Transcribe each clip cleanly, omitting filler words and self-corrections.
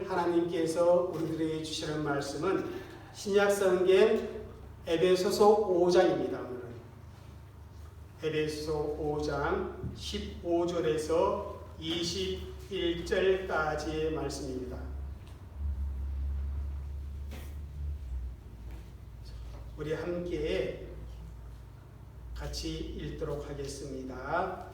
오늘 하나님께서 우리들에게 주시는 말씀은 신약성경 에베소서 5장입니다. 오늘은 에베소서 5장 15절에서 21절까지의 말씀입니다. 우리 함께 같이 읽도록 하겠습니다.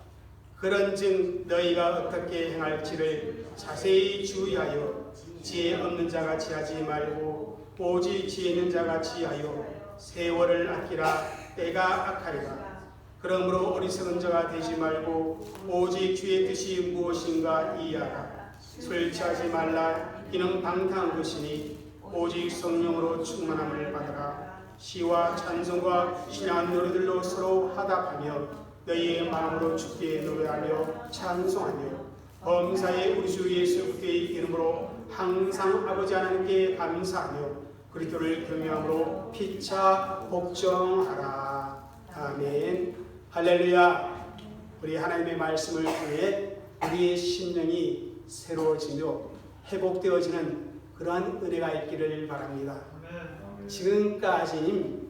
그런즉 너희가 어떻게 행할지를 자세히 주의하여 지혜 없는 자같이 하지 말고 오직 지혜 있는 자같이 하여 세월을 아끼라. 때가 악하리라. 그러므로 어리석은 자가 되지 말고 오직 주의 뜻이 무엇인가 이해하라. 술 취하지 말라. 이는 방탕한 것이니 오직 성령으로 충만함을 받으라. 시와 찬송과 신앙 노래들로 서로 화답하며 너희의 마음으로 주께 노래하며 찬송하며 범사의 우리 주 예수 그리스도의 이름으로 항상 아버지 하나님께 감사하며 그리스도를 경외함으로 피차 복종하라. 아멘. 할렐루야. 우리 하나님의 말씀을 통해 우리의 심령이 새로워지며 회복되어지는 그러한 은혜가 있기를 바랍니다. 지금까지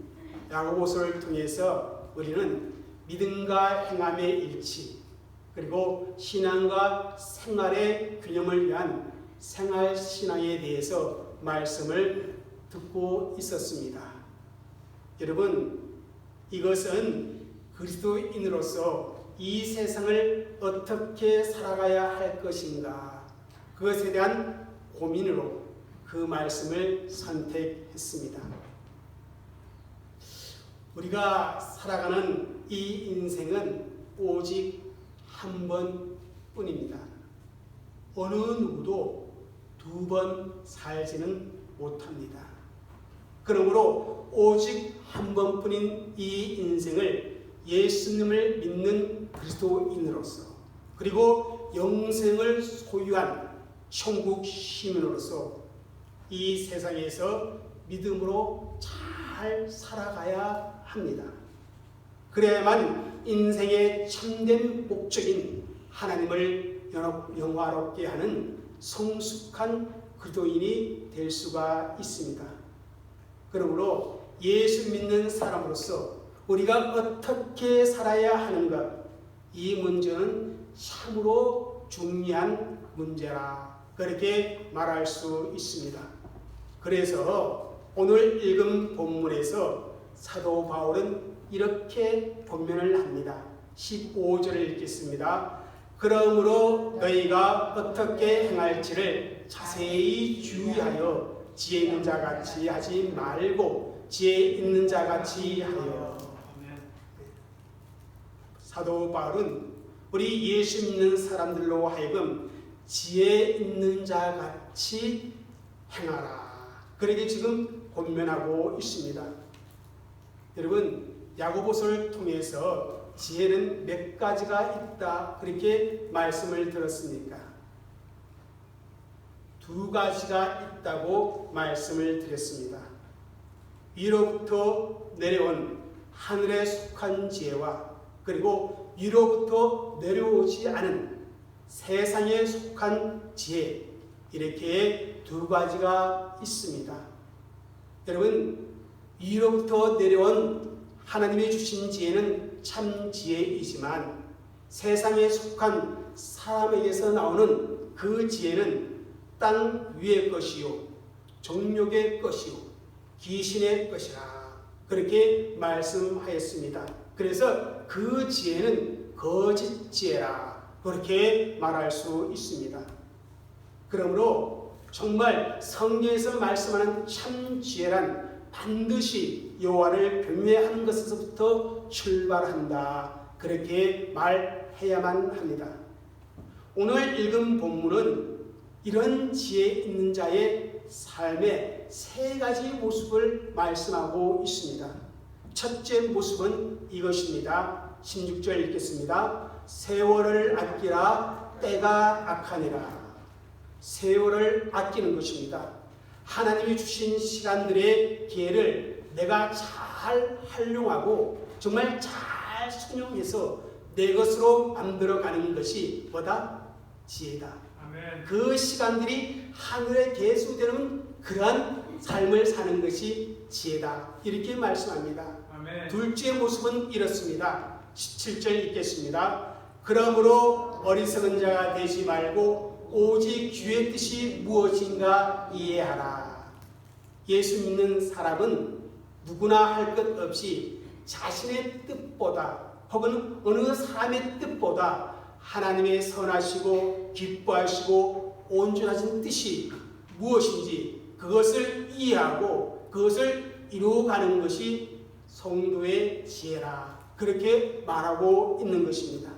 야고보서를 통해서 우리는 믿음과 행함의 일치, 그리고 신앙과 생활의 균형을 위한 생활신앙에 대해서 말씀을 듣고 있었습니다. 여러분, 이것은 그리스도인으로서 이 세상을 어떻게 살아가야 할 것인가, 그것에 대한 고민으로 그 말씀을 선택했습니다. 우리가 살아가는 이 인생은 오직 한 번뿐입니다. 어느 누구도 두 번 살지는 못합니다. 그러므로 오직 한 번뿐인 이 인생을 예수님을 믿는 그리스도인으로서, 그리고 영생을 소유한 천국 시민으로서 이 세상에서 믿음으로 잘 살아가야 합니다. 그래야만 인생의 참된 목적인 하나님을 영화롭게 하는 성숙한 그리스도인이 될 수가 있습니다. 그러므로 예수 믿는 사람으로서 우리가 어떻게 살아야 하는가, 이 문제는 참으로 중요한 문제라, 그렇게 말할 수 있습니다. 그래서 오늘 읽은 본문에서 사도 바울은 이렇게 권면을 합니다. 15절을 읽겠습니다. 그러므로 너희가 어떻게 행할지를 자세히 주의하여 지혜 있는 자같이 하지 말고 지혜 있는 자같이 하여. 사도 바울은 우리 예수 믿는 사람들로 하여금 지혜 있는 자같이 행하라, 그렇게 지금 권면하고 있습니다. 여러분, 야고보서를 통해서 지혜는 몇 가지가 있다, 그렇게 말씀을 들었습니까? 두 가지가 있다고 말씀을 드렸습니다. 위로부터 내려온 하늘에 속한 지혜와, 그리고 위로부터 내려오지 않은 세상에 속한 지혜, 이렇게 두 가지가 있습니다. 여러분, 위로부터 내려온 하나님이 주신 지혜는 참 지혜이지만 세상에 속한 사람에게서 나오는 그 지혜는 땅 위의 것이요, 정욕의 것이요, 귀신의 것이라, 그렇게 말씀하였습니다. 그래서 그 지혜는 거짓 지혜라, 그렇게 말할 수 있습니다. 그러므로 정말 성경에서 말씀하는 참 지혜란 반드시 여호와를 경외하는 것에서부터 출발한다, 그렇게 말해야만 합니다. 오늘 읽은 본문은 이런 지혜 있는 자의 삶의 세 가지 모습을 말씀하고 있습니다. 첫째 모습은 이것입니다. 16절 읽겠습니다. 세월을 아끼라. 때가 악하니라. 세월을 아끼는 것입니다. 하나님이 주신 시간들의 기회를 내가 잘 활용하고 정말 잘 순용해서 내 것으로 만들어가는 것이 뭐다? 지혜다. 그 시간들이 하늘에 계수되는 그러한 삶을 사는 것이 지혜다. 이렇게 말씀합니다. 둘째 모습은 이렇습니다. 17절 읽겠습니다. 그러므로 어리석은 자가 되지 말고 오직 주의 뜻이 무엇인가 이해하라. 예수 믿는 사람은 누구나 할 것 없이 자신의 뜻보다 혹은 어느 사람의 뜻보다 하나님의 선하시고 기뻐하시고 온전하신 뜻이 무엇인지 그것을 이해하고 그것을 이루어가는 것이 성도의 지혜라. 그렇게 말하고 있는 것입니다.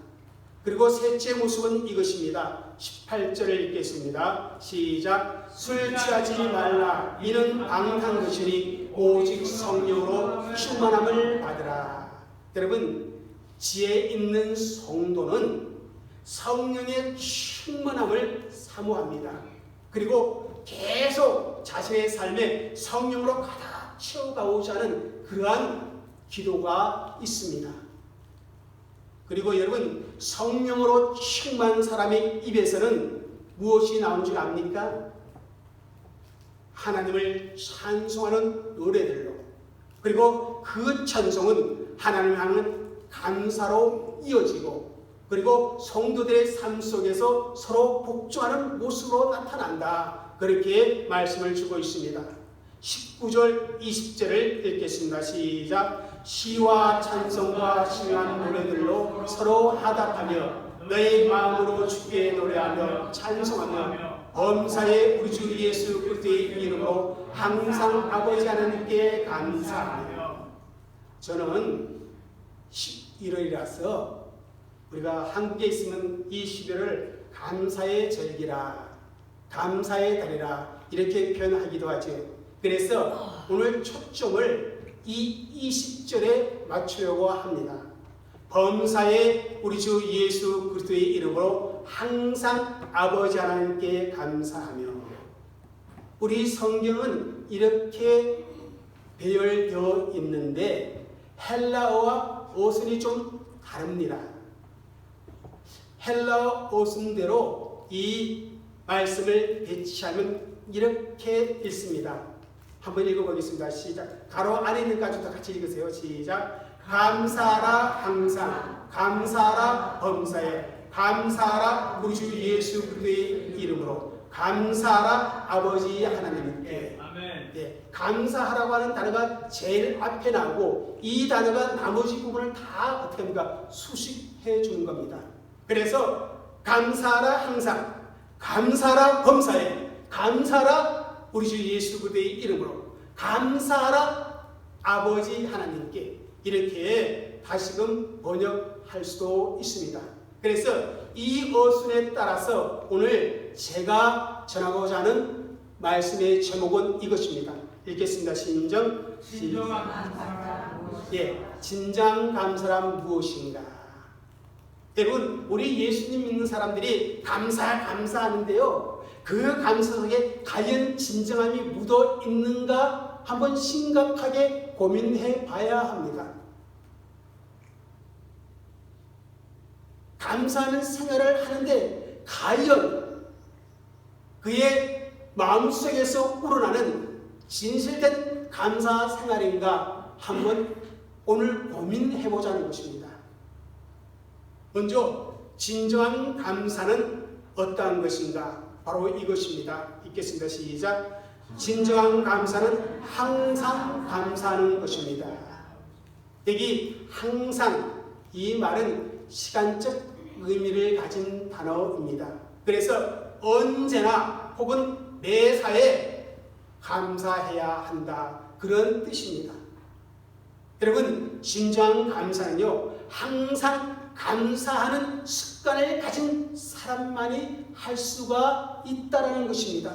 그리고 셋째 모습은 이것입니다. 18절을 읽겠습니다. 시작. 술 취하지 말라. 이는 방탕한 것이니 오직 성령으로 충만함을 받으라. 여러분, 지혜 있는 성도는 성령의 충만함을 사모합니다. 그리고 계속 자신의 삶에 성령으로 가득 채워가고자 하는 그러한 기도가 있습니다. 그리고 여러분, 성령으로 충만한 사람의 입에서는 무엇이 나오는 줄 압니까? 하나님을 찬송하는 노래들로, 그리고 그 찬송은 하나님을 향한 감사로 이어지고, 그리고 성도들의 삶 속에서 서로 복종하는 모습으로 나타난다. 그렇게 말씀을 주고 있습니다. 19절 20절을 읽겠습니다. 시작. 시와 찬송과 신령한 노래들로 서로 화답하며 너의 마음으로 주께 노래하며 찬송하며 범사의 우리 주 예수 그리스도의 이름으로 항상 아버지 하나님께 감사하며. 저는 11월이라서 우리가 한국에 있으면 이 11월을 감사의 절기라, 감사의 달이라 이렇게 표현하기도 하죠. 그래서 오늘 초점을 이 20절에 맞추려고 합니다. 범사의 우리 주 예수 그리스도의 이름으로 항상 아버지 하나님께 감사하며. 우리 성경은 이렇게 배열되어 있는데 헬라어와 어순이 좀 다릅니다. 헬라어 어순대로 이 말씀을 배치하면 이렇게 읽습니다. 한번 읽어보겠습니다. 시작. 가로 안에 있는 까지도 같이 읽으세요. 시작. 감사하라 항상, 감사하라 범사에, 감사하라 우리 주 예수 그리스도의 이름으로, 감사하라 아버지 하나님께. 예, 감사하라고 하는 단어가 제일 앞에 나오고 이 단어가 나머지 부분을 다 어떻게 합니까? 수식해 주는 겁니다. 그래서 감사하라 항상, 감사하라 범사에, 감사하라 우리 주 예수 그리스도의 이름으로, 감사하라 아버지 하나님께. 이렇게 다시금 번역할 수도 있습니다. 그래서 이 어순에 따라서 오늘 제가 전하고자 하는 말씀의 제목은 이것입니다. 읽겠습니다. 진정. 진정 감사란 무엇인가? 여러분, 우리 예수님 믿는 사람들이 감사하는데요. 그 감사 속에 과연 진정함이 묻어 있는가 한번 심각하게 고민해 봐야 합니다. 감사하는 생활을 하는데 과연 그의 마음속에서 우러나는 진실된 감사 생활인가 한번 오늘 고민해 보자는 것입니다. 먼저 진정한 감사는 어떠한 것인가? 바로 이것입니다. 읽겠습니다. 시작. 진정한 감사는 항상 감사하는 것입니다. 여기 항상, 이 말은 시간적 의미를 가진 단어입니다. 그래서 언제나 혹은 매사에 감사해야 한다, 그런 뜻입니다. 여러분, 진정한 감사는요, 항상 감사하는 습관을 가진 사람만이 할 수가 있다는 것입니다.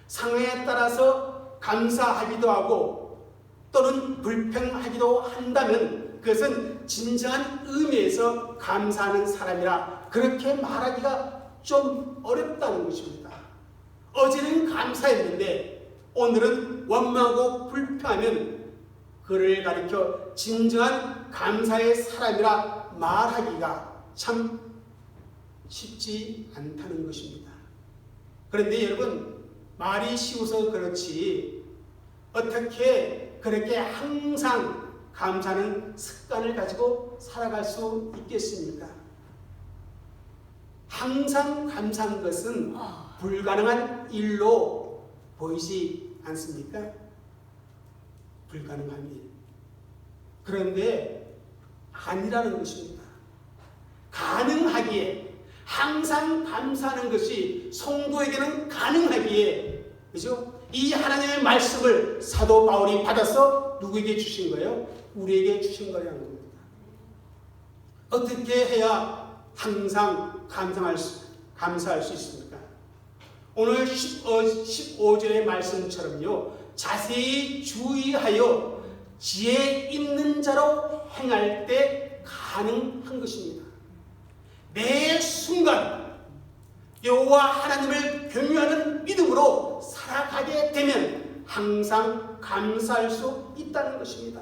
상황에 따라서 감사하기도 하고 또는 불평하기도 한다면 그것은 진정한 의미에서 감사하는 사람이라 그렇게 말하기가 좀 어렵다는 것입니다. 어제는 감사했는데 오늘은 원망하고 불평하면 그를 가리켜 진정한 감사의 사람이라 말하기가 참 쉽지 않다는 것입니다. 그런데 여러분, 말이 쉬워서 그렇지 어떻게 그렇게 항상 감사하는 습관을 가지고 살아갈 수 있겠습니까? 항상 감사한 것은 불가능한 일로 보이지 않습니까? 불가능한 일. 그런데 아니라는 것입니다. 가능하기에, 항상 감사하는 것이 성도에게는 가능하기에, 그죠? 이 하나님의 말씀을 사도 바울이 받아서 누구에게 주신 거예요? 우리에게 주신 거라는 겁니다. 어떻게 해야 항상 감사할 수 있습니까? 오늘 15절의 말씀처럼요, 자세히 주의하여 지혜 있는 자로 행할 때 가능한 것입니다. 매 순간 여호와 하나님을 경외하는 믿음으로 살아가게 되면 항상 감사할 수 있다는 것입니다.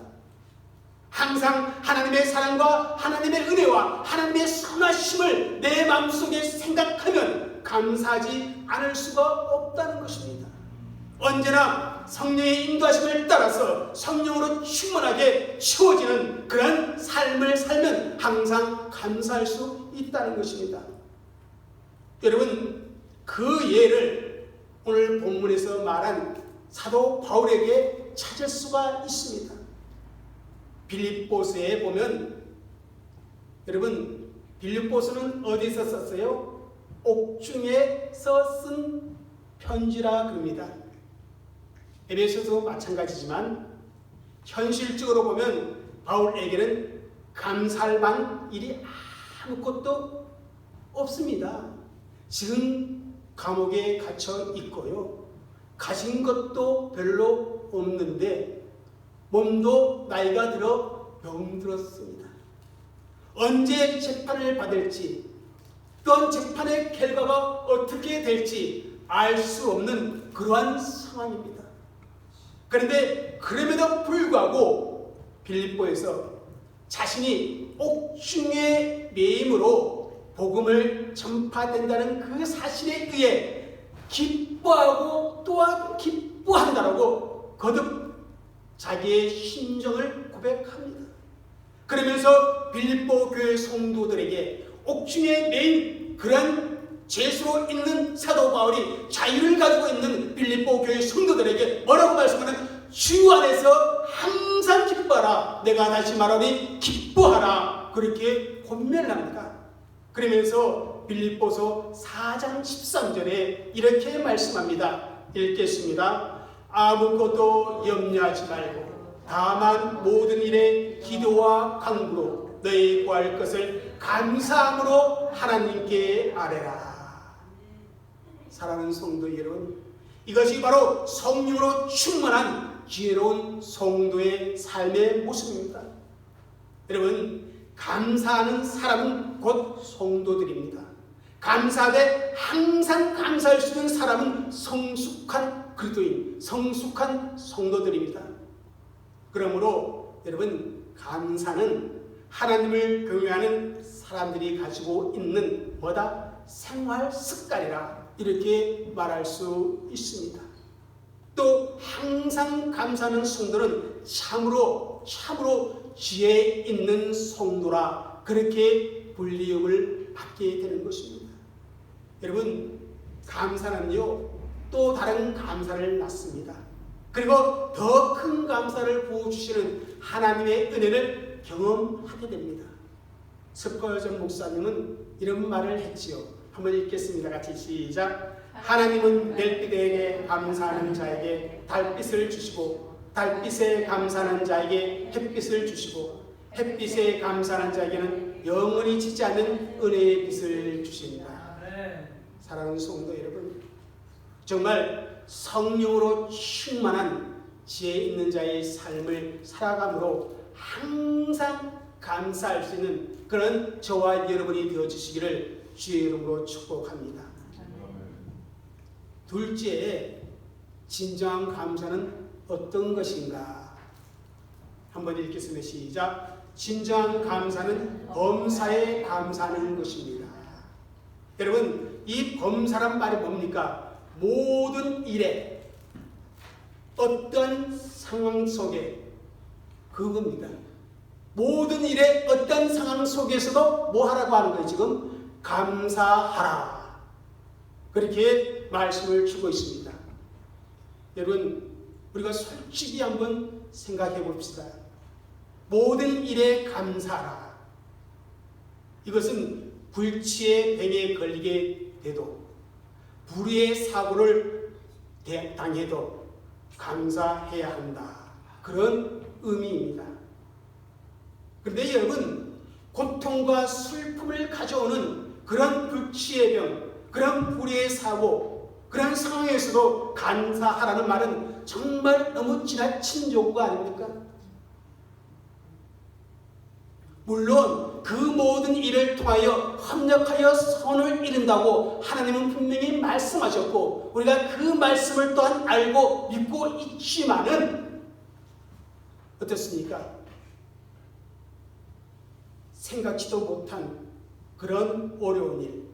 항상 하나님의 사랑과 하나님의 은혜와 하나님의 선하심을 내 마음속에 생각하면 감사하지 않을 수가 없다는 것입니다. 언제나 성령의 인도하심을 따라서 성령으로 충만하게 채워지는 그런 삶을 살면 항상 감사할 수 있다는 것입니다. 여러분, 그 예를 오늘 본문에서 말한 사도 바울에게 찾을 수가 있습니다. 빌립보서에 보면, 여러분, 빌립보서는 어디서 썼어요? 옥중에서 쓴 편지라 그럽니다. 에베소서도 마찬가지지만 현실적으로 보면 바울에게는 감사할 만 일이 아무것도 없습니다. 지금 감옥에 갇혀 있고요, 가진 것도 별로 없는데 몸도 나이가 들어 병들었습니다. 언제 재판을 받을지, 또한 재판의 결과가 어떻게 될지 알 수 없는 그러한 상황입니다. 그런데 그럼에도 불구하고 빌립보에서 자신이 옥중의 매임으로 복음을 전파된다는 그 사실에 의해 기뻐하고 또한 기뻐한다라고 거듭 자기의 심정을 고백합니다. 그러면서 빌립보 교회 성도들에게 옥중에 매인 그런 죄수로 있는 사도 바울이 자유를 가지고 있는 빌립보 교회 성도들에게 뭐라고 말씀하는? 주 안에서 항상 기뻐하라. 내가 다시 말하니 기뻐하라. 그렇게 권면을 합니다. 그러면서 빌립보서 4장 13절에 이렇게 말씀합니다. 읽겠습니다. 아무것도 염려하지 말고 다만 모든 일에 기도와 간구로 너희 구할 것을 감사함으로 하나님께 아뢰라. 사랑하는 성도 여러분, 이것이 바로 성령으로 충만한 지혜로운 성도의 삶의 모습입니다. 여러분, 감사하는 사람은 곧 성도들입니다. 감사하되 항상 감사할 수 있는 사람은 성숙한 그리스도인, 성숙한 성도들입니다. 그러므로 여러분, 감사는 하나님을 경외하는 사람들이 가지고 있는 뭐다? 생활 습관이라 이렇게 말할 수 있습니다. 또 항상 감사하는 성도는 참으로 지혜 있는 성도라 그렇게 불리움을 받게 되는 것입니다. 여러분, 감사는요 또 다른 감사를 낳습니다. 그리고 더 큰 감사를 부어주시는 하나님의 은혜를 경험하게 됩니다. 스펄전 목사님은 이런 말을 했지요. 한번 읽겠습니다. 같이 시작. 하나님은 별빛에게 감사하는 자에게 달빛을 주시고 달빛에 감사하는 자에게 햇빛을 주시고 햇빛에 감사하는 자에게는 영원히 지지 않는 은혜의 빛을 주신다. 사랑하는 성도 여러분, 정말 성령으로 충만한 지혜 있는 자의 삶을 살아감으로 항상 감사할 수 있는 그런 저와 여러분이 되어주시기를 주의 이름으로 축복합니다. 둘째, 진정한 감사는 어떤 것인가? 한번 읽겠습니다. 시작. 진정한 감사는 범사에 감사하는 것입니다. 여러분, 이 범사란 말이 뭡니까? 모든 일에, 어떤 상황 속에, 그겁니다. 모든 일에 어떤 상황 속에서도 뭐 하라고 하는 거예요? 지금 감사하라. 그렇게 말씀을 주고 있습니다. 여러분, 우리가 솔직히 한번 생각해 봅시다. 모든 일에 감사하라. 이것은 불치의 병에 걸리게 돼도, 불의의 사고를 당해도 감사해야 한다. 그런 의미입니다. 그런데 여러분, 고통과 슬픔을 가져오는 그런 불치의 병, 그런 불의의 사고, 그런 상황에서도 감사하라는 말은 정말 너무 지나친 요구가 아닙니까? 물론 그 모든 일을 통하여 협력하여 선을 이룬다고 하나님은 분명히 말씀하셨고, 우리가 그 말씀을 또한 알고 믿고 있지만은 어떻습니까? 생각지도 못한 그런 어려운 일,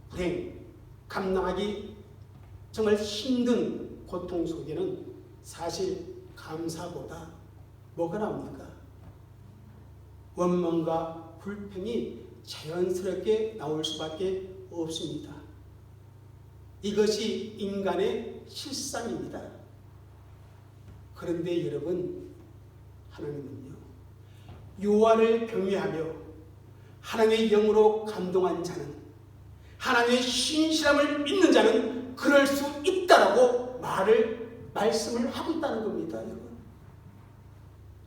불행, 감당하기 정말 힘든 고통 속에는 사실 감사보다 뭐가 나옵니까? 원망과 불평이 자연스럽게 나올 수밖에 없습니다. 이것이 인간의 실상입니다. 그런데 여러분, 하나님은요, 요한을 경외하며 하나님의 영으로 감동한 자는, 하나님의 신실함을 믿는 자는 그럴 수 있다라고 말씀을 하고 있다는 겁니다. 여러분,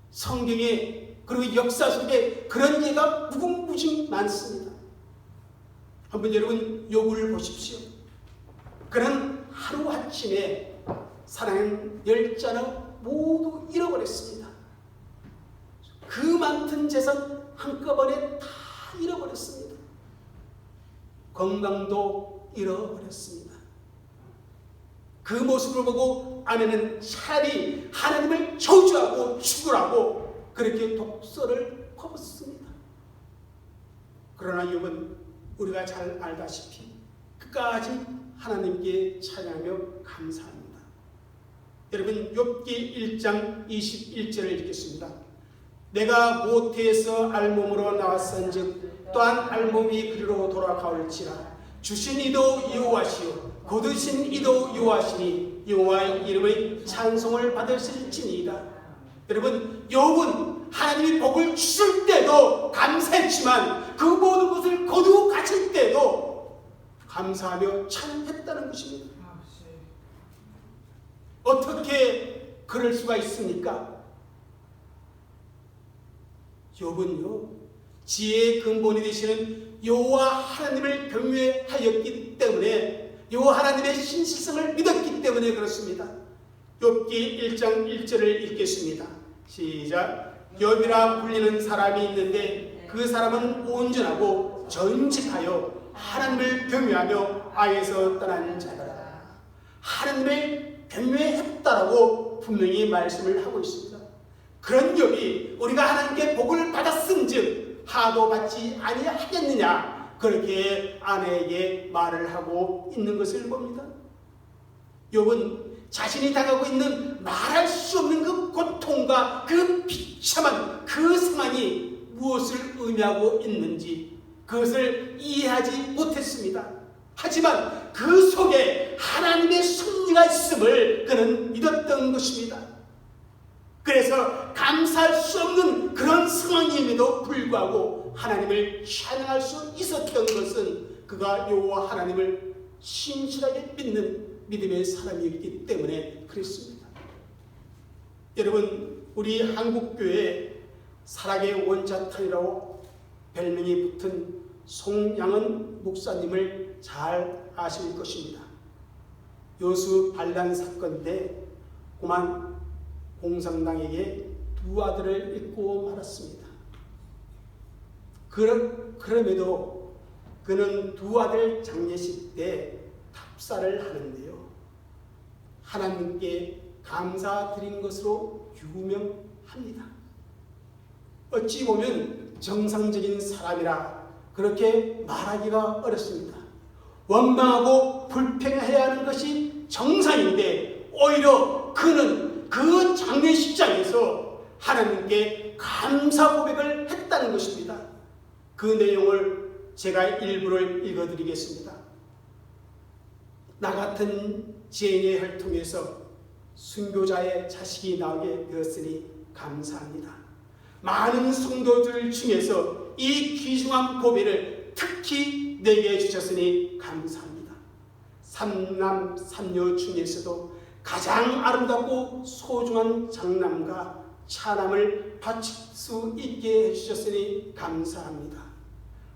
성경에 그리고 역사 속에 그런 예가 무궁무진 많습니다. 한번 여러분 욥을 보십시오. 그는 하루아침에 사랑하는 열자는 모두 잃어버렸습니다. 그 많던 재산 한꺼번에 다 잃어버렸습니다. 건강도 잃어버렸습니다. 그 모습을 보고 아내는 차라리 하나님을 저주하고 죽으라고 그렇게 독서를 퍼붓습니다. 그러나 욥은 우리가 잘 알다시피 끝까지 하나님께 찬양하며 감사합니다. 여러분, 욥기 1장 21절을 읽겠습니다. 내가 모태에서 알몸으로 나왔은즉 또한 알몸이 그리로 돌아가올지라. 주신 이도 여호와시요 거두신 이도 여호와시니 여호와의 이름의 찬송을 받으실지니이다. 여러분, 욥은 하나님이 복을 주실 때도 감사했지만 그 모든 것을 거두고 가실 때도 감사하며 찬양했다는 것입니다. 어떻게 그럴 수가 있습니까? 욥은요, 지혜의 근본이 되시는 여호와 하나님을 경외하였기 때문에, 여호와 하나님의 신실성을 믿었기 때문에 그렇습니다. 욥기 1장 1절을 읽겠습니다. 시작. 욥이라 불리는 사람이 있는데 그 사람은 온전하고 정직하여 하나님을 경외하며 아에서 떠난 자더라. 하나님을 경외했다라고 분명히 말씀을 하고 있습니다. 그런 욥이 우리가 하나님께 복을 받았은즉 하도 받지 아니하겠느냐, 그렇게 아내에게 말을 하고 있는 것을 봅니다. 욥은 자신이 당하고 있는 말할 수 없는 그 고통과 그 비참한 그 상황이 무엇을 의미하고 있는지 그것을 이해하지 못했습니다. 하지만 그 속에 하나님의 섭리가 있음을 그는 믿었던 것입니다. 그래서 감사할 수 없는 그런 상황임에도 불구하고 하나님을 찬양할 수 있었던 것은 그가 여호와 하나님을 신실하게 믿는 믿음의 사람이었기 때문에 그랬습니다. 여러분, 우리 한국교회 사랑의 원자탄이라고 별명이 붙은 송양은 목사님을 잘 아실 것입니다. 여수 반란 사건 때 고만 공산당에게 두 아들을 잃고 말았습니다. 그럼에도 그는 두 아들 장례식 때 탑사를 하는데요, 하나님께 감사드린 것으로 유명합니다. 어찌 보면 정상적인 사람이라 그렇게 말하기가 어렵습니다. 원망하고 불평해야 하는 것이 정상인데 오히려 그는 그 장례식장에서 하나님께 감사 고백을 했다는 것입니다. 그 내용을 제가 일부를 읽어드리겠습니다. 나 같은 죄인의 혈통에서 순교자의 자식이 나오게 되었으니 감사합니다. 많은 성도들 중에서 이 귀중한 고백을 특히 내게 주셨으니 감사합니다. 삼남 삼녀 중에서도 가장 아름답고 소중한 장남과 차남을 바칠 수 있게 해주셨으니 감사합니다.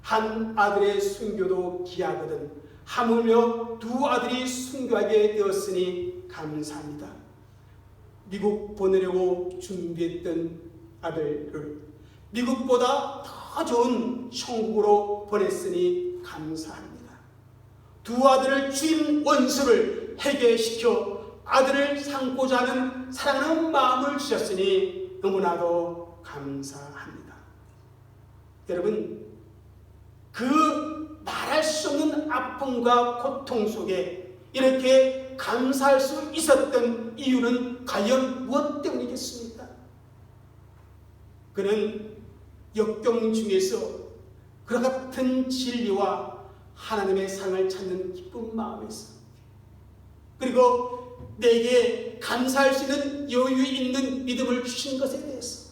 한 아들의 순교도 귀하거든 하물며 두 아들이 순교하게 되었으니 감사합니다. 미국 보내려고 준비했던 아들을 미국보다 더 좋은 천국으로 보냈으니 감사합니다. 두 아들을 주인 원수를 해결시켜 아들을 삼고자 하는 사랑하는 마음을 주셨으니 너무나도 감사합니다. 여러분, 그 말할 수 없는 아픔과 고통 속에 이렇게 감사할 수 있었던 이유는 과연 무엇 때문이겠습니까? 그는 역경 중에서 그와 같은 진리와 하나님의 상을 찾는 기쁜 마음에서, 그리고 내게 감사할 수 있는 여유 있는 믿음을 주신 것에 대해서,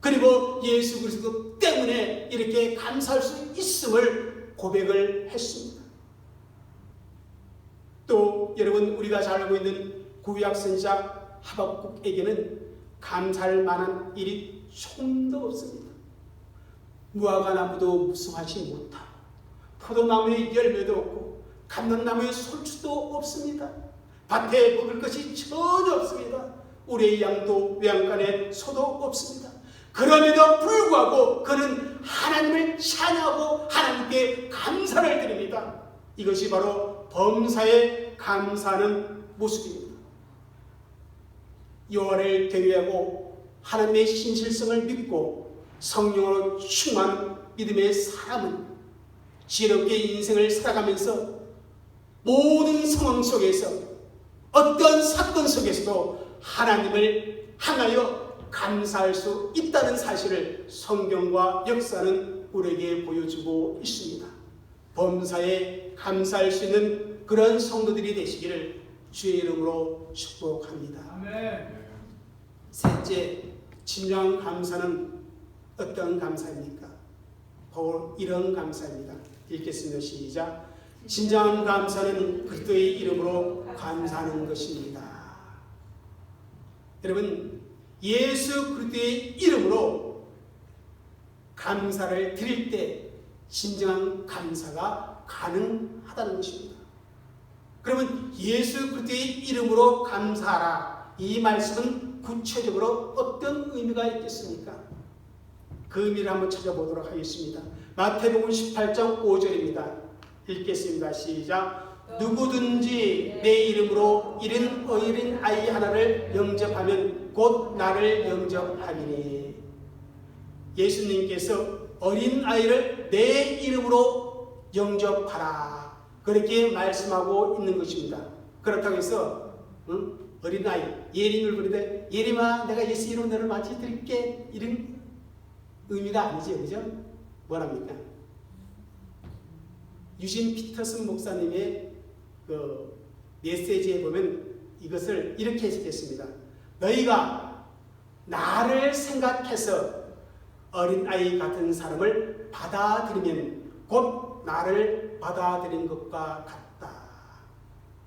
그리고 예수 그리스도 때문에 이렇게 감사할 수 있음을 고백을 했습니다. 또 여러분, 우리가 잘 알고 있는 구약 선지자 하박국에게는 감사할 만한 일이 좀도 없습니다. 무화과나무도 무성하지 못하고 포도나무에 열매도 없고 감람나무에 솔추도 없습니다. 밭에 먹을 것이 전혀 없습니다. 우리의 양도 외양간에 소도 없습니다. 그럼에도 불구하고 그는 하나님을 찬양하고 하나님께 감사를 드립니다. 이것이 바로 범사에 감사하는 모습입니다. 여호와를 경외하고 하나님의 신실성을 믿고 성령으로 충만한 믿음의 사람은 지혜롭게 인생을 살아가면서 모든 상황 속에서 어떤 사건 속에서도 하나님을 향하여 감사할 수 있다는 사실을 성경과 역사는 우리에게 보여주고 있습니다. 범사에 감사할 수 있는 그런 성도들이 되시기를 주의 이름으로 축복합니다. 아멘. 셋째, 진정한 감사는 어떤 감사입니까? 바로 이런 감사입니다. 읽겠습니다. 시작. 진정한 감사는 그리스도의 이름으로 감사하는 것입니다. 여러분, 예수 그리스도의 이름으로 감사를 드릴 때 진정한 감사가 가능하다는 것입니다. 그러면 예수 그리스도의 이름으로 감사하라, 이 말씀은 구체적으로 어떤 의미가 있겠습니까? 그 의미를 한번 찾아보도록 하겠습니다. 마태복음 18장 5절입니다. 읽겠습니다. 시작. 누구든지 내 이름으로 이른 어린 아이 하나를 영접하면 곧 나를 영접하리니. 예수님께서 어린 아이를 내 이름으로 영접하라, 그렇게 말씀하고 있는 것입니다. 그렇다고 해서 어린 아이 예림을 부르되 예림아 내가 예수 이름으로 너를 맞이해드릴게, 이런 의미가 아니죠. 그죠? 뭐랍니까? 유진 피터슨 목사님의 그 메시지에 보면 이것을 이렇게 해석했습니다. 너희가 나를 생각해서 어린아이 같은 사람을 받아들이면 곧 나를 받아들인 것과 같다.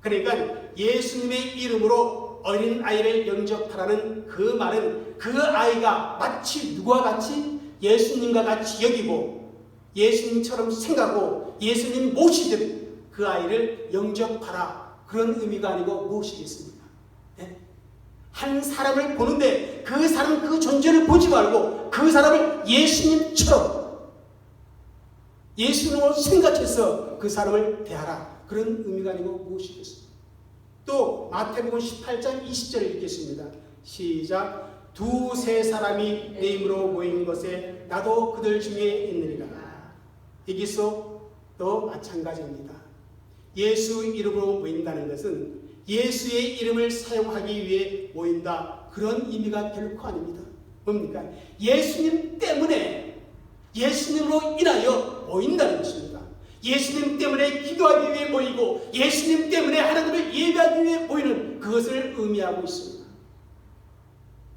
그러니까 예수님의 이름으로 어린아이를 영접하라는 그 말은 그 아이가 마치 누구와 같이 예수님과 같이 여기고 예수님처럼 생각하고 예수님 모시듯 그 아이를 영접하라, 그런 의미가 아니고 무엇이겠습니까? 네? 한 사람을 보는데 그 사람 그 존재를 보지 말고 그 사람을 예수님처럼 예수님으로 생각해서 그 사람을 대하라, 그런 의미가 아니고 무엇이겠습니까? 또 마태복음 18장 20절을 읽겠습니다. 시작. 두세 사람이 내 이름으로 모인 것에 나도 그들 중에 있느니라. 여기서 또 마찬가지입니다. 예수 이름으로 모인다는 것은 예수의 이름을 사용하기 위해 모인다, 그런 의미가 결코 아닙니다. 뭡니까? 예수님 때문에, 예수님으로 인하여 모인다는 것입니다. 예수님 때문에 기도하기 위해 모이고 예수님 때문에 하나님을 예배하기 위해 모이는 그것을 의미하고 있습니다.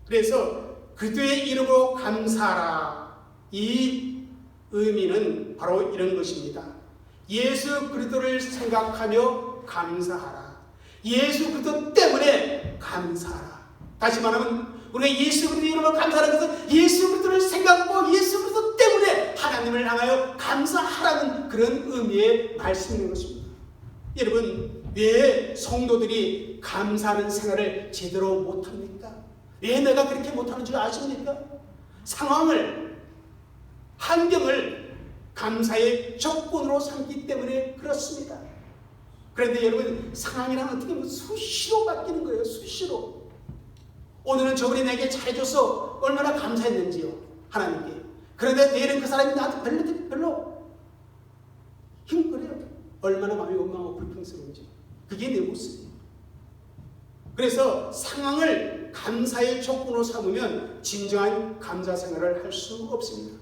그래서 그리스도의 이름으로 감사하라, 이 의미는 바로 이런 것입니다. 예수 그리스도를 생각하며 감사하라. 예수 그리스도 때문에 감사하라. 다시 말하면 우리가 예수 그리스도의 이름으로 감사하는 것은 예수 그리스도를 생각하고 예수 그리스도 때문에 하나님을 향하여 감사하라는 그런 의미의 말씀인 것입니다. 여러분, 왜 성도들이 감사하는 생활을 제대로 못합니까? 왜 내가 그렇게 못하는 줄 아십니까? 상황을, 환경을 감사의 조건으로 삼기 때문에 그렇습니다. 그런데 여러분, 상황이란 어떻게 보면 수시로 바뀌는 거예요. 수시로. 오늘은 저분이 내게 잘해줘서 얼마나 감사했는지요, 하나님께. 그런데 내일은 그 사람이 나한테 별로 힘들어요. 얼마나 마음이 원망하고 불평스러운지. 그게 내 모습이에요. 그래서 상황을 감사의 조건으로 삼으면 진정한 감사 생활을 할 수 없습니다.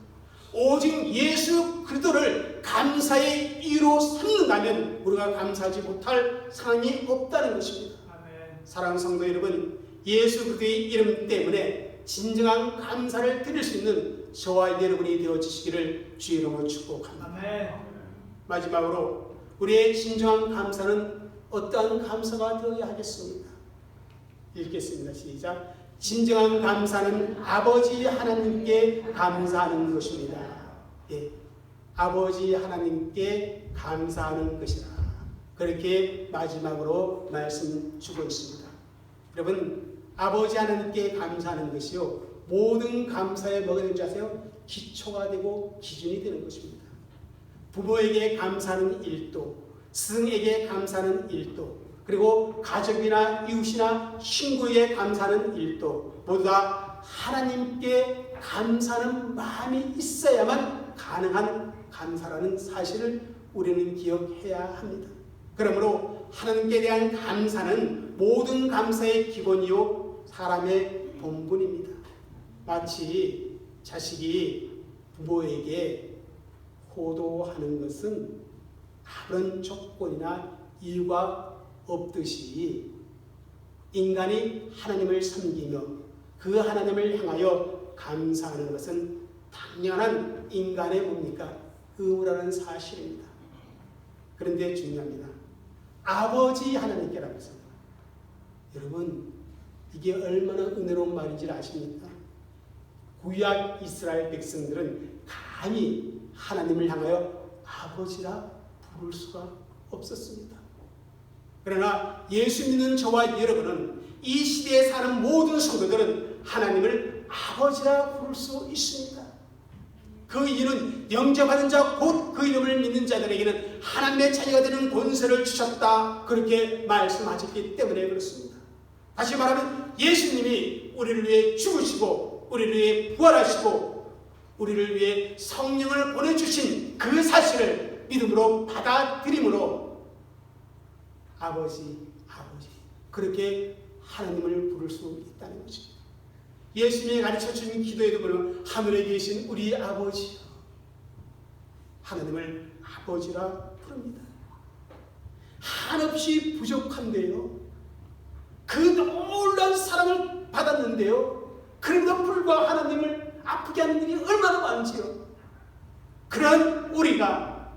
오직 예수 그리스도를 감사의 이유로 삼는다면 우리가 감사하지 못할 상황이 없다는 것입니다. 아멘. 사랑하는 성도 여러분, 예수 그리스도의 이름 때문에 진정한 감사를 드릴 수 있는 저와 여러분이 되어주시기를 주의 이름으로 축복합니다. 아멘. 마지막으로 우리의 진정한 감사는 어떠한 감사가 되어야 하겠습니까? 읽겠습니다. 시작. 진정한 감사는 아버지 하나님께 감사하는 것입니다. 예, 아버지 하나님께 감사하는 것이라. 그렇게 마지막으로 말씀 주고 있습니다. 여러분, 아버지 하나님께 감사하는 것이요, 모든 감사에 뭐가 되는지 아세요? 기초가 되고 기준이 되는 것입니다. 부모에게 감사하는 1도, 스승에게 감사하는 1도, 그리고 가족이나 이웃이나 친구에게 감사하는 1도, 모두 다 하나님께 감사하는 마음이 있어야만 가능한 감사라는 사실을 우리는 기억해야 합니다. 그러므로 하나님께 대한 감사는 모든 감사의 기본이요 사람의 본분입니다. 마치 자식이 부모에게 효도하는 것은 아무런 조건이나 이유가 없듯이 인간이 하나님을 섬기며 그 하나님을 향하여 감사하는 것은 당연한 인간의 뭡니까? 의무라는 사실입니다. 그런데 중요합니다. 아버지 하나님께라고 했습니다. 여러분, 이게 얼마나 은혜로운 말인지 아십니까? 구약 이스라엘 백성들은 감히 하나님을 향하여 아버지라 부를 수가 없었습니다. 그러나 예수 믿는 저와 여러분은, 이 시대에 사는 모든 성도들은 하나님을 아버지라 부를 수 있습니다. 그 이유는 영접하는 자, 곧 그 이름을 믿는 자들에게는 하나님의 자녀가 되는 권세를 주셨다, 그렇게 말씀하셨기 때문에 그렇습니다. 다시 말하면 예수님이 우리를 위해 죽으시고 우리를 위해 부활하시고 우리를 위해 성령을 보내주신 그 사실을 믿음으로 받아들임으로 아버지 그렇게 하나님을 부를 수 있다는 것입니다. 예수님이 가르쳐준 기도에도 보면 하늘에 계신 우리 아버지요, 하나님을 아버지라 부릅니다. 한없이 부족한데요, 그 놀라운 사랑을 받았는데요, 그럼에도 불구하고 하나님을 아프게 하는 일이 얼마나 많지요. 그런 우리가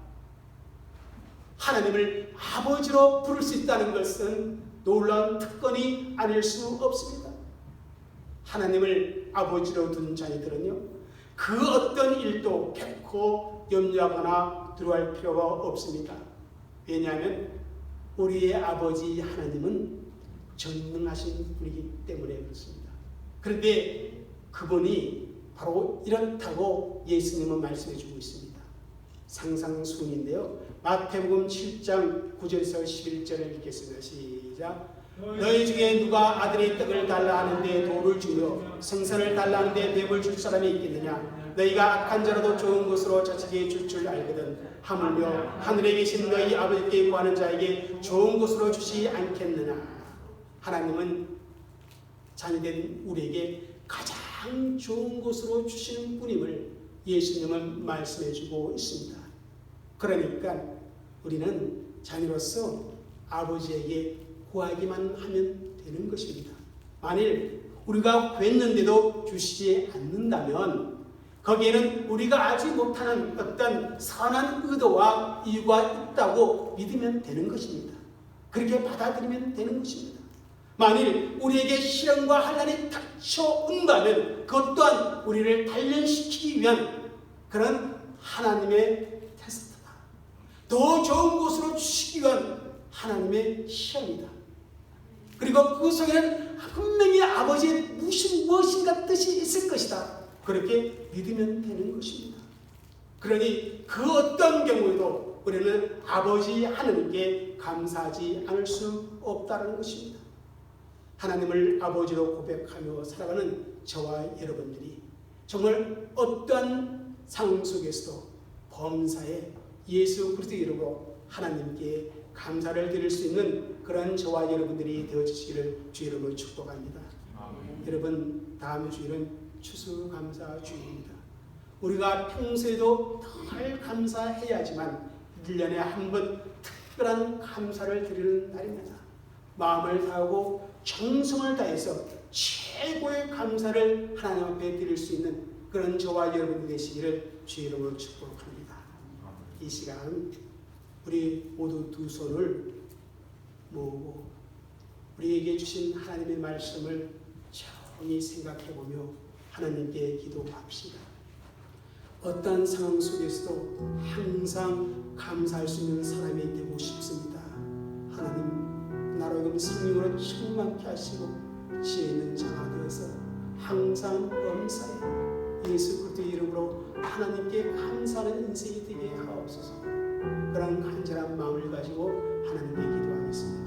하나님을 아버지로 부를 수 있다는 것은 놀라운 특권이 아닐 수 없습니다. 하나님을 아버지로 둔 자녀들은요, 그 어떤 일도 결코 염려하거나 두려워할 필요가 없습니다. 왜냐하면 우리의 아버지 하나님은 전능하신 분이기 때문에 그렇습니다. 그런데 그분이 바로 이렇다고 예수님은 말씀해 주고 있습니다. 상상순인데요, 마태복음 7장 9절에서 11절을 읽겠습니다. 시작. 너희 중에 누가 아들의 떡을 달라 하는데 돌을 주며 생선을 달라 하는데 뱀을 줄 사람이 있겠느냐? 너희가 악한 자라도 좋은 것으로 자식에게 줄 줄 알거든. 하물며 하늘에 계신 너희 아버지께 구하는 자에게 좋은 것으로 주시 않겠느냐? 하나님은 자녀된 우리에게 가장 좋은 것으로 주시는 분임을 예수님은 말씀해주고 있습니다. 그러니까 우리는 자녀로서 아버지에게 구하기만 하면 되는 것입니다. 만일 우리가 구했는데도 주시지 않는다면 거기에는 우리가 알지 못하는 어떤 선한 의도와 이유가 있다고 믿으면 되는 것입니다. 그렇게 받아들이면 되는 것입니다. 만일 우리에게 시련과 환난이 닥쳐온다면 그것 또한 우리를 단련시키기 위한 그런 하나님의 테스트다. 더 좋은 곳으로 주시기 위한 하나님의 시험이다. 그리고 그 속에는 분명히 아버지의 무엇인가 뜻이 있을 것이다. 그렇게 믿으면 되는 것입니다. 그러니 그 어떤 경우에도 우리는 아버지 하나님께 감사하지 않을 수 없다는 것입니다. 하나님을 아버지로 고백하며 살아가는 저와 여러분들이 정말 어떠한 상황 속에서도 범사에 예수 그리스도의 이름으로 하나님께 감사를 드릴 수 있는 그런 저와 여러분들이 되어주시기를 주 이름으로 축복합니다. 여러분, 다음 주일은 추수감사주일입니다. 우리가 평소에도 늘 감사해야지만 1년에 한 번 특별한 감사를 드리는 날입니다. 마음을 다하고 정성을 다해서 최고의 감사를 하나님 앞에 드릴 수 있는 그런 저와 여러분 되시기를 주 이름으로 축복합니다. 이 시간 우리 모두 두 손을 모으고 우리에게 주신 하나님의 말씀을 조용히 생각해보며 하나님께 기도합시다. 어떠한 상황 속에서도 항상 감사할 수 있는 사람이 되고 싶습니다. 하나님, 나로 하여금 성령으로 충만케 하시고 지혜 있는 자가 되어서 항상 범사에 예수 그리스도의 이름으로 하나님께 감사하는 인생이 되게 하옵소서. 그런 간절한 마음을 가지고 하나님께 기도하겠습니다.